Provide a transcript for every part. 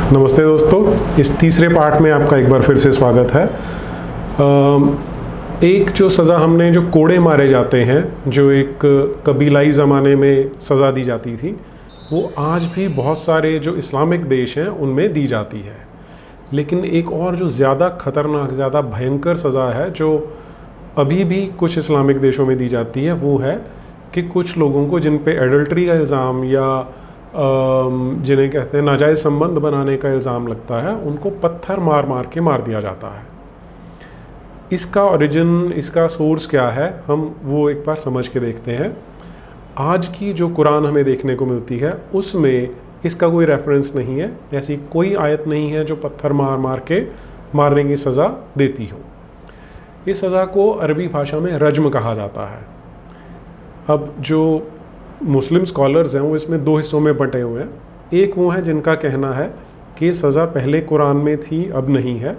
नमस्ते दोस्तों, इस तीसरे पार्ट में आपका एक बार फिर से स्वागत है। एक जो सज़ा हमने जो कोड़े मारे जाते हैं, जो एक कबीलाई ज़माने में सज़ा दी जाती थी, वो आज भी बहुत सारे जो इस्लामिक देश हैं उनमें दी जाती है। लेकिन एक और जो ज़्यादा ख़तरनाक, ज़्यादा भयंकर सज़ा है जो अभी भी कुछ इस्लामिक देशों में दी जाती है, वो है कि कुछ लोगों को जिन पे एडल्ट्री का इल्ज़ाम या जिन्हें कहते हैं नाजायज़ संबंध बनाने का इल्ज़ाम लगता है, उनको पत्थर मार मार के मार दिया जाता है। इसका ओरिजिन, इसका सोर्स क्या है, हम वो एक बार समझ के देखते हैं। आज की जो कुरान हमें देखने को मिलती है उसमें इसका कोई रेफरेंस नहीं है, ऐसी कोई आयत नहीं है जो पत्थर मार मार के मारने की सज़ा देती हो। इस सज़ा को अरबी भाषा में रज्म कहा जाता है। अब जो मुस्लिम स्कॉलर्स हैं वो इसमें दो हिस्सों में बंटे हुए हैं। एक वो हैं जिनका कहना है कि सज़ा पहले कुरान में थी, अब नहीं है,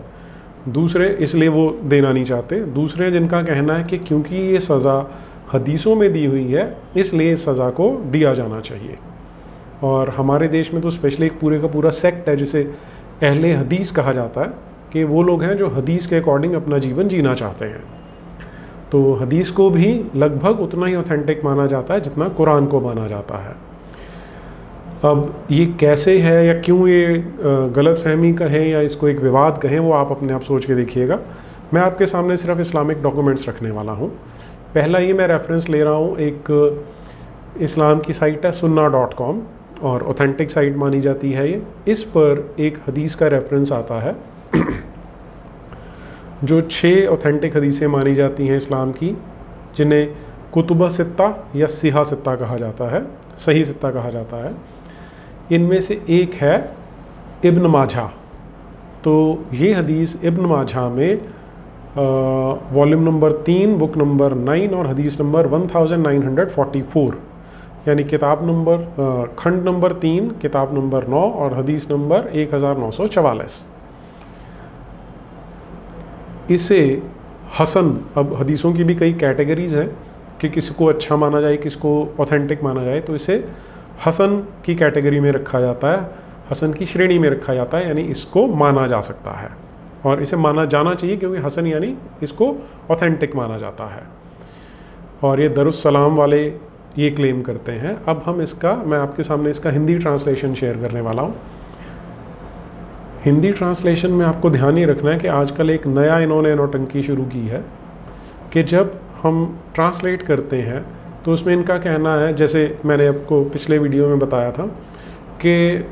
दूसरे इसलिए वो देना नहीं चाहते। दूसरे जिनका कहना है कि क्योंकि ये सज़ा हदीसों में दी हुई है इसलिए इस सज़ा को दिया जाना चाहिए। और हमारे देश में तो स्पेशली एक पूरे का पूरा सेक्ट है जिसे अहले हदीस कहा जाता है, कि वो लोग हैं जो हदीस के अकॉर्डिंग अपना जीवन जीना चाहते हैं। तो हदीस को भी लगभग उतना ही ऑथेंटिक माना जाता है जितना कुरान को माना जाता है। अब ये कैसे है या क्यों ये गलत फहमी कहें या इसको एक विवाद कहें, वो आप अपने आप सोच के देखिएगा। मैं आपके सामने सिर्फ इस्लामिक डॉक्यूमेंट्स रखने वाला हूँ। पहला ये मैं रेफरेंस ले रहा हूँ, एक इस्लाम की साइट है sunna.com और ऑथेंटिक साइट मानी जाती है ये। इस पर एक हदीस का रेफरेंस आता है जो 6 ऑथेंटिक हदीसें मानी जाती हैं इस्लाम की, जिन्हें कुतुब सित्ता या सिहा सित्ता कहा जाता है, सही सित्ता कहा जाता है। इनमें से एक है इब्न माजा। तो ये हदीस इब्न माजा में वॉल्यूम नंबर 3, बुक नंबर 9 और हदीस नंबर 1944, यानी किताब नंबर खंड नंबर 3, किताब नंबर 9 और हदीस नंबर 1944। इसे हसन, अब हदीसों की भी कई कैटेगरीज़ हैं कि किसी को अच्छा माना जाए, किसको ऑथेंटिक माना जाए, तो इसे हसन की कैटेगरी में रखा जाता है, हसन की श्रेणी में रखा जाता है, यानी इसको माना जा सकता है और इसे माना जाना चाहिए क्योंकि हसन यानी इसको ऑथेंटिक माना जाता है। और ये दरुस्सलाम वाले ये क्लेम करते हैं। अब हम इसका, मैं आपके सामने इसका हिंदी ट्रांसलेशन शेयर करने वाला हूँ। हिंदी ट्रांसलेशन में आपको ध्यान ये रखना है कि आजकल एक नया इन्होंने नौटंकी शुरू की है कि जब हम ट्रांसलेट करते हैं तो उसमें इनका कहना है, जैसे मैंने आपको पिछले वीडियो में बताया था कि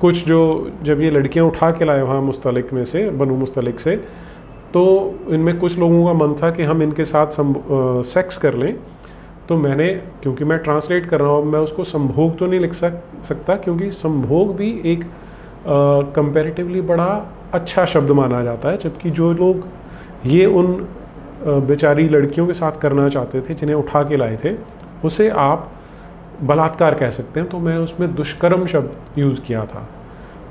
कुछ जो जब ये लड़कियां उठा के लाए वहाँ मुस्तलिक में से, बनु मुस्तलिक से, तो इनमें कुछ लोगों का मन था कि हम इनके साथ सेक्स कर लें। तो मैंने, क्योंकि मैं ट्रांसलेट कर रहा हूँ, मैं उसको संभोग तो नहीं लिख सकता क्योंकि संभोग भी एक कंपैरेटिवली बड़ा अच्छा शब्द माना जाता है, जबकि जो लोग ये उन बेचारी लड़कियों के साथ करना चाहते थे जिन्हें उठा के लाए थे, उसे आप बलात्कार कह सकते हैं। तो मैं उसमें दुष्कर्म शब्द यूज़ किया था।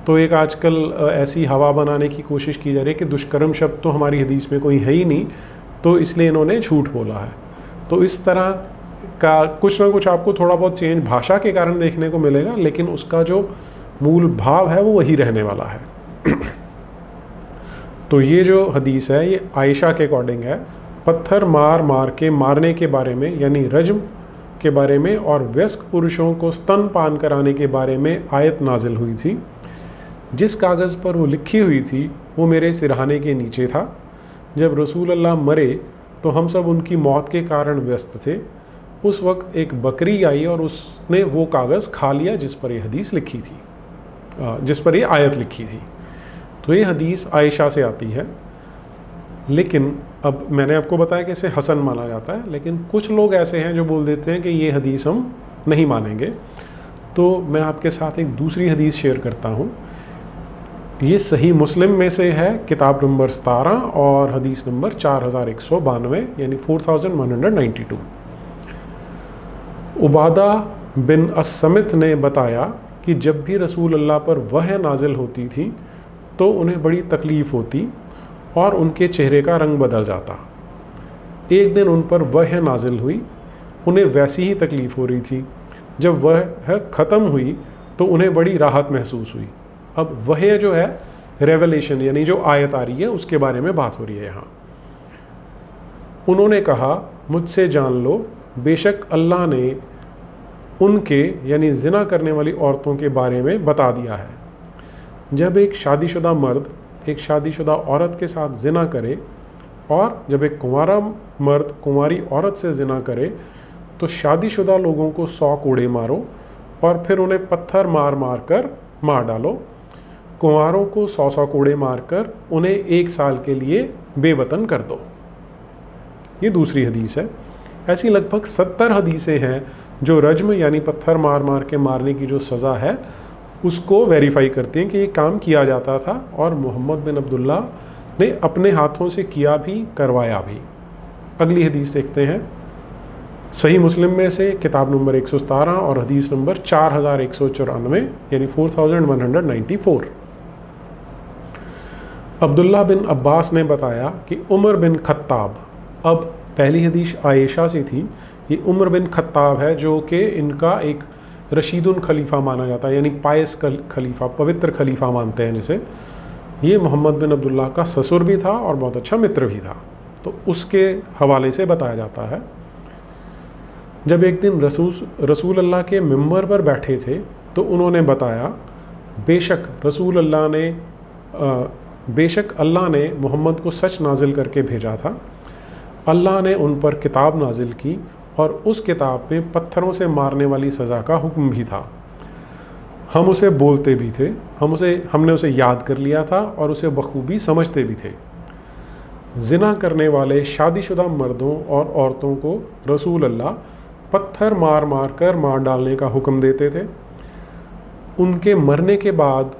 तो एक आजकल ऐसी हवा बनाने की कोशिश की जा रही है कि दुष्कर्म शब्द तो हमारी हदीस में कोई है ही नहीं, तो इसलिए इन्होंने झूठ बोला है। तो इस तरह का कुछ ना कुछ आपको थोड़ा बहुत चेंज भाषा के कारण देखने को मिलेगा, लेकिन उसका जो मूल भाव है वो वही रहने वाला है। तो ये जो हदीस है ये आयशा के अकॉर्डिंग है। पत्थर मार मार के मारने के बारे में, यानी रज्म के बारे में और वयस्क पुरुषों को स्तनपान कराने के बारे में आयत नाजिल हुई थी। जिस कागज़ पर वो लिखी हुई थी वो मेरे सिरहाने के नीचे था। जब रसूल अल्लाह मरे तो हम सब उनकी मौत के कारण व्यस्त थे। उस वक्त एक बकरी आई और उसने वो कागज़ खा लिया जिस पर ये हदीस लिखी थी, जिस पर ये आयत लिखी थी। तो ये हदीस आयशा से आती है। लेकिन अब मैंने आपको बताया कि इसे हसन माना जाता है, लेकिन कुछ लोग ऐसे हैं जो बोल देते हैं कि ये हदीस हम नहीं मानेंगे। तो मैं आपके साथ एक दूसरी हदीस शेयर करता हूँ। ये सही मुस्लिम में से है, किताब नंबर 17 और हदीस नंबर 4192, यानी 4192। उबादा बिन अस्समित ने बताया कि जब भी रसूल अल्लाह पर वह नाजिल होती थी तो उन्हें बड़ी तकलीफ़ होती और उनके चेहरे का रंग बदल जाता। एक दिन उन पर वह नाजिल हुई, उन्हें वैसी ही तकलीफ़ हो रही थी। जब वह ख़त्म हुई तो उन्हें बड़ी राहत महसूस हुई। अब वह जो है रेवलेशन यानी जो आयत आ रही है उसके बारे में बात हो रही है यहाँ। उन्होंने कहा, मुझसे जान लो, बेशक अल्लाह ने उनके यानी जिना करने वाली औरतों के बारे में बता दिया है। जब एक शादीशुदा मर्द एक शादीशुदा औरत के साथ जिना करे और जब एक कुंवारा मर्द कुंवारी औरत से जिना करे तो शादीशुदा लोगों को 100 कोड़े मारो और फिर उन्हें पत्थर मार मार कर मार डालो। कुंवारों को 100 कोड़े मारकर उन्हें 1 साल के लिए बेवतन कर दो। ये दूसरी हदीस है। ऐसी लगभग 70 हदीसें हैं जो रज्म यानी पत्थर मार मार के मारने की जो सज़ा है उसको वेरीफाई करती हैं कि ये काम किया जाता था और मोहम्मद बिन अब्दुल्ला ने अपने हाथों से किया भी, करवाया भी। अगली हदीस देखते हैं। सही मुस्लिम में से किताब नंबर 117 और हदीस नंबर 4194 यानी 4194। अब्दुल्ला बिन अब्बास ने बताया कि उमर बिन खत्ताब, अब पहली हदीस आयशा से थी, ये उमर बिन खत्ताब है जो कि इनका एक रशीदुन खलीफा माना जाता है यानी पायस खलीफा, पवित्र खलीफा मानते हैं जिसे। ये मोहम्मद बिन अब्दुल्ला का ससुर भी था और बहुत अच्छा मित्र भी था, तो उसके हवाले से बताया जाता है। जब एक दिन रसूल अल्लाह के मिंबर पर बैठे थे तो उन्होंने बताया, बेशक अल्लाह ने मोहम्मद को सच नाजिल करके भेजा था। अल्लाह ने उन पर किताब नाजिल की और उस किताब में पत्थरों से मारने वाली सज़ा का हुक्म भी था। हम उसे बोलते भी थे, हमने उसे याद कर लिया था और उसे बखूबी समझते भी थे। जिना करने वाले शादीशुदा मर्दों और औरतों को रसूल अल्लाह पत्थर मार मार कर मार डालने का हुक्म देते थे। उनके मरने के बाद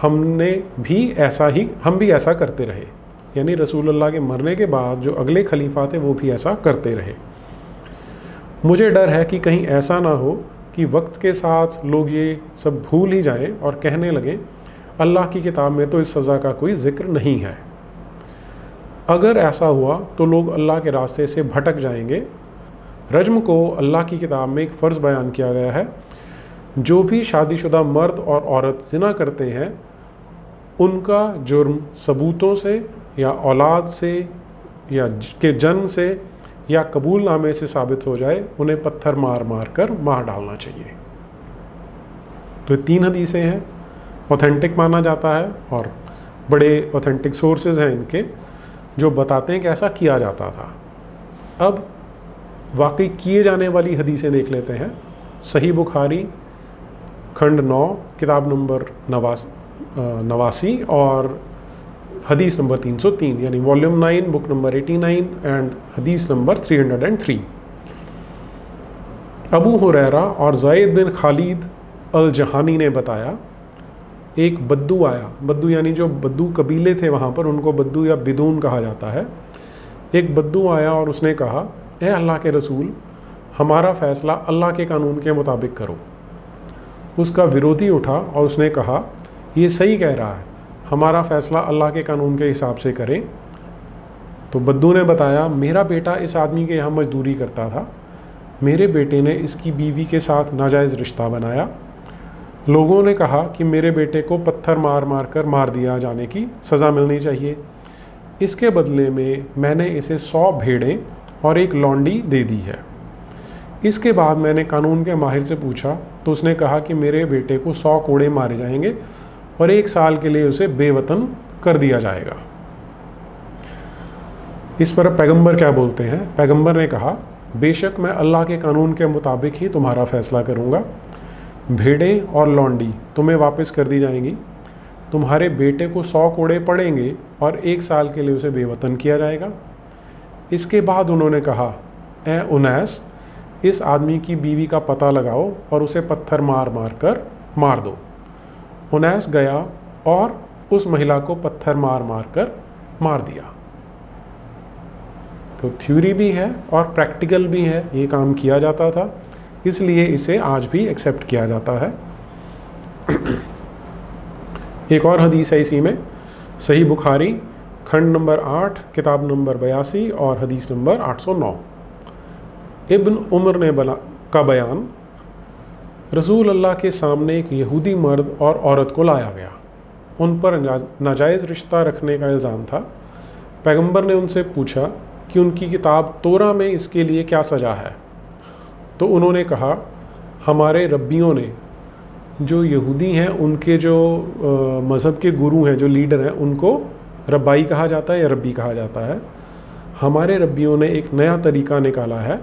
हम भी ऐसा करते रहे, यानी रसूल अल्लाह के मरने के बाद जो अगले खलीफा थे वो भी ऐसा करते रहे। मुझे डर है कि कहीं ऐसा ना हो कि वक्त के साथ लोग ये सब भूल ही जाएं और कहने लगें अल्लाह की किताब में तो इस सज़ा का कोई जिक्र नहीं है। अगर ऐसा हुआ तो लोग अल्लाह के रास्ते से भटक जाएंगे। रज्म को अल्लाह की किताब में एक फ़र्ज़ बयान किया गया है। जो भी शादीशुदा मर्द और औरत ज़िना करते हैं उनका जुर्म सबूतों से या औलाद से या के जन्म से या कबूलनामे से साबित हो जाए, उन्हें पत्थर मार मार कर मार डालना चाहिए। तो ये 3 हदीसें हैं, ऑथेंटिक माना जाता है और बड़े ऑथेंटिक सोर्सेज हैं इनके जो बताते हैं कि ऐसा किया जाता था। अब वाकई किए जाने वाली हदीसें देख लेते हैं। सही बुखारी खंड 9 किताब नंबर 89 और हदीस नंबर 303 यानी वॉल्यूम 9 बुक नंबर 89 एंड हदीस नंबर 303। अबू हुरैरा और ज़ैद बिन खालिद अल जहानी ने बताया, एक बद्दू आया। बद्दू यानी जो बद्दू कबीले थे वहाँ पर उनको बद्दू या बिदून कहा जाता है। एक बद्दू आया और उसने कहा, ए अल्लाह के रसूल, हमारा फ़ैसला अल्लाह के कानून के मुताबिक करो। उसका विरोधी उठा और उसने कहा, ये सही कह रहा है, हमारा फ़ैसला अल्लाह के कानून के हिसाब से करें। तो बद्दू ने बताया, मेरा बेटा इस आदमी के यहाँ मजदूरी करता था, मेरे बेटे ने इसकी बीवी के साथ नाजायज़ रिश्ता बनाया। लोगों ने कहा कि मेरे बेटे को पत्थर मार मार कर मार दिया जाने की सज़ा मिलनी चाहिए। इसके बदले में मैंने इसे 100 भेड़ें और एक लौंडी दे दी है। इसके बाद मैंने कानून के माहिर से पूछा तो उसने कहा कि मेरे बेटे को 100 कोड़े मारे जाएंगे और 1 साल के लिए उसे बेवतन कर दिया जाएगा। इस पर पैगंबर क्या बोलते हैं? पैगंबर ने कहा, बेशक मैं अल्लाह के कानून के मुताबिक ही तुम्हारा फ़ैसला करूँगा। भेड़ें और लौंडी तुम्हें वापस कर दी जाएंगी, तुम्हारे बेटे को 100 कोड़े पड़ेंगे और 1 साल के लिए उसे बेवतन किया जाएगा। इसके बाद उन्होंने कहा, ए उनैस, इस आदमी की बीवी का पता लगाओ और उसे पत्थर मार मार कर मार दो। उनैस गया और उस महिला को पत्थर मार मार कर मार दिया। तो थ्योरी भी है और प्रैक्टिकल भी है, ये काम किया जाता था, इसलिए इसे आज भी एक्सेप्ट किया जाता है। एक और हदीस है इसी में, सही बुखारी खंड नंबर 8 किताब नंबर 82 और हदीस नंबर 809। इब्न उमर ने का बयान, रसूल अल्लाह के सामने एक यहूदी मर्द और औरत को लाया गया। उन पर नाजायज़ रिश्ता रखने का इल्ज़ाम था। पैगंबर ने उनसे पूछा कि उनकी किताब तोरा में इसके लिए क्या सज़ा है। तो उन्होंने कहा, हमारे रब्बियों ने, जो यहूदी हैं उनके जो मज़हब के गुरु हैं, जो लीडर हैं, उनको रब्बाई कहा जाता है या रब्बी कहा जाता है। हमारे रब्बियों ने एक नया तरीका निकाला है,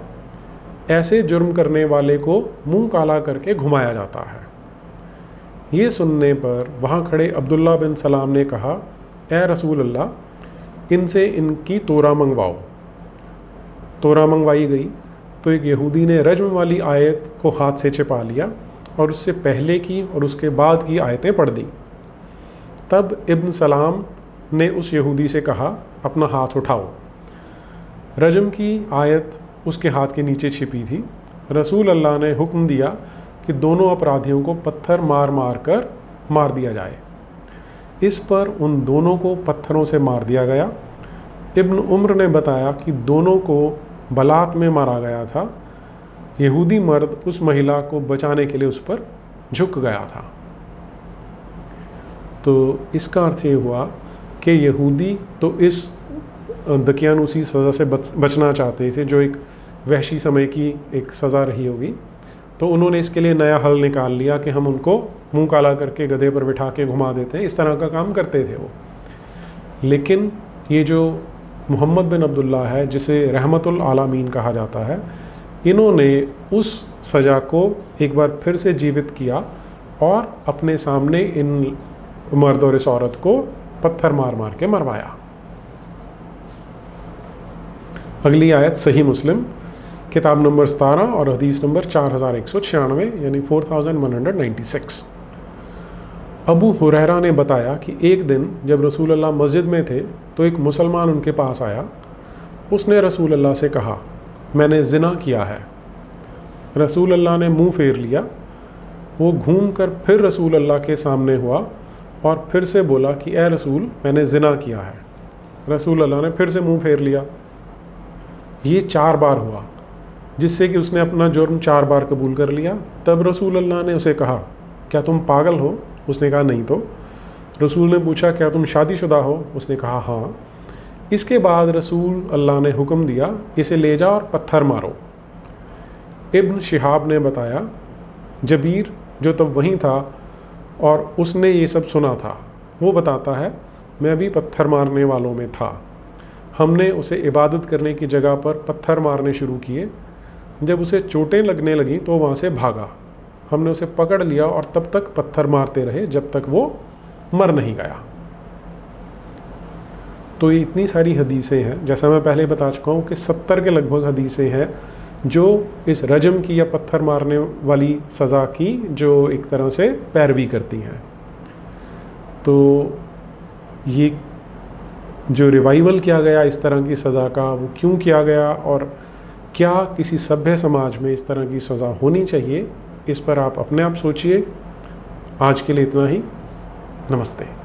ऐसे जुर्म करने वाले को मुंह काला करके घुमाया जाता है। ये सुनने पर वहाँ खड़े अब्दुल्ला बिन सलाम ने कहा, ए रसूल अल्लाह, इनसे इनकी तोरा मंगवाओ। तोरा मंगवाई गई तो एक यहूदी ने रज्म वाली आयत को हाथ से छिपा लिया और उससे पहले की और उसके बाद की आयतें पढ़ दी। तब इब्न सलाम ने उस यहूदी से कहा, अपना हाथ उठाओ। रज्म की आयत उसके हाथ के नीचे छिपी थी। रसूल अल्लाह ने हुक्म दिया कि दोनों अपराधियों को पत्थर मार मार कर मार दिया जाए। इस पर उन दोनों को पत्थरों से मार दिया गया। इब्न उम्र ने बताया कि दोनों को बलात में मारा गया था। यहूदी मर्द उस महिला को बचाने के लिए उस पर झुक गया था। तो इसका अर्थ ये हुआ कि यहूदी तो इस दकियानूसी सज़ा से बचना चाहते थे, जो एक वहशी समय की एक सज़ा रही होगी। तो उन्होंने इसके लिए नया हल निकाल लिया कि हम उनको मुंह काला करके गधे पर बिठा के घुमा देते हैं। इस तरह का काम करते थे वो। लेकिन ये जो मोहम्मद बिन अब्दुल्ला है, जिसे रहमतुल आलमीन कहा जाता है, इन्होंने उस सज़ा को एक बार फिर से जीवित किया और अपने सामने इन मर्द और इस औरत को पत्थर मार मार के मरवाया। अगली आयत सही मुस्लिम किताब नंबर 17 और हदीस नंबर 4196 यानी 4196। अबू हुरैरा ने बताया कि एक दिन जब रसूल अल्लाह मस्जिद में थे तो एक मुसलमान उनके पास आया। उसने रसूल अल्लाह से कहा, मैंने ज़िना किया है। रसूल अल्लाह ने मुंह फेर लिया। वो घूम कर फिर रसूल अल्लाह के सामने हुआ और फिर से बोला कि ए रसूल, मैंने ज़िना किया है। रसूल अल्लाह ने फिर से मुंह फेर लिया। ये 4 बार हुआ, जिससे कि उसने अपना जुर्म 4 बार कबूल कर लिया। तब रसूल अल्लाह ने उसे कहा, क्या तुम पागल हो? उसने कहा नहीं। तो रसूल ने पूछा, क्या तुम शादीशुदा हो? उसने कहा हाँ। इसके बाद रसूल अल्लाह ने हुक्म दिया, इसे ले जाओ और पत्थर मारो। इब्न शिहाब ने बताया, जबीर जो तब वहीं था और उसने ये सब सुना था, वो बताता है, मैं भी पत्थर मारने वालों में था। हमने उसे इबादत करने की जगह पर पत्थर मारने शुरू किए। जब उसे चोटें लगने लगीं तो वहाँ से भागा। हमने उसे पकड़ लिया और तब तक पत्थर मारते रहे जब तक वो मर नहीं गया। तो ये इतनी सारी हदीसें हैं, जैसा मैं पहले बता चुका हूँ कि 70 के लगभग हदीसें हैं जो इस रजम की या पत्थर मारने वाली सज़ा की जो एक तरह से पैरवी करती हैं। तो ये जो रिवाइवल किया गया इस तरह की सज़ा का, वो क्यों किया गया और क्या किसी सभ्य समाज में इस तरह की सज़ा होनी चाहिए, इस पर आप अपने आप सोचिए। आज के लिए इतना ही। नमस्ते।